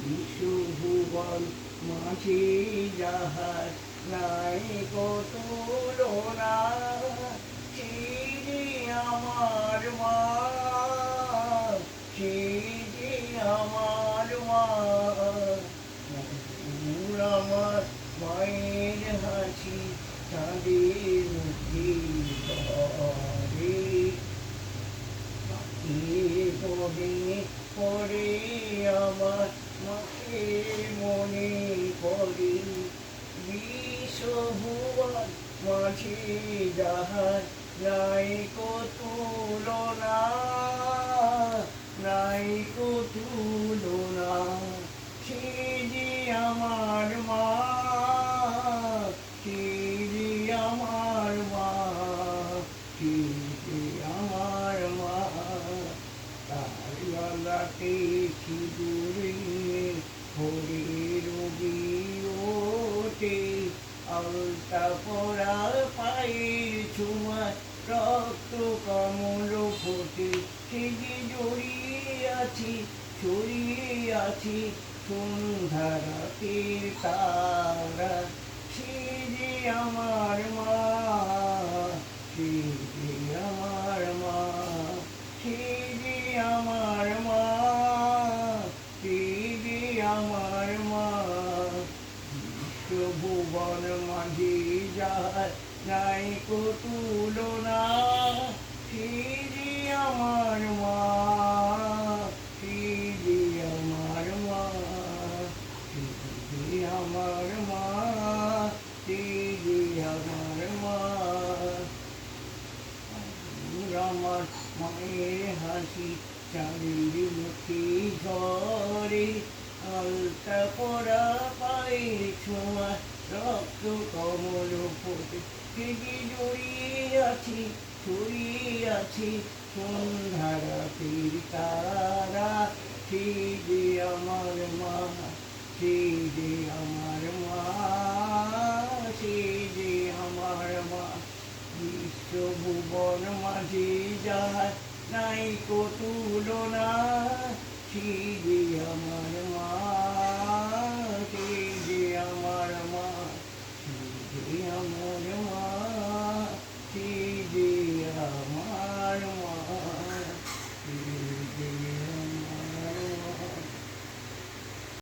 বিশ্বভুবন মাঝে যাহার নাই কত তুলনা, সেই যে আমার মা, সেই যে আমার মা। আমার মায়ের হাসি চাঁদের মুখে পড়ে, মনে পড়ে আমার মাকে মনে পড়ে। বিশ্বভুবন মাঝে যাহার নাই কত তুলনা, নাই কত তুলনা, সে যে আমার মা, সে যে আমার মা, সে যে আমার মা। তার গলাতে সিঁদুরে ভোরের রবি ওঠে, আলতা পরা পায়ের ছোঁয়ায় রক্ত কমল ফোটে। সে যে জড়িয়ে আছি, ছড়িয়ে আছি সন্ধ্যা রাতের তারা, সে যে আমার মা, সে যে আমার মা, সে যে আমার মা, সে যে আমার মা। বিশ্বভুবন মাঝে যাহার নাই কো তুলনা, সে যে আমার মা, সে যে আমার মা, সে যে আমার মা, সে যে আমার মা। আমার মায়ের হাসি চাঁদের মুখে ঝরে, আলতা পরা পায়ের ছোঁয়া রক্ত কমল ফোটে। সে যে জড়িয়ে আছি, ছড়িয়ে আছি সন্ধ্যা রাতের তারা, সে যে আমার মা, সে যে আমার মা, সে যে আমার মা। বিশ্বভুবন মাঝে যাহার নাই কো তুলনা, সে যে আমার মা।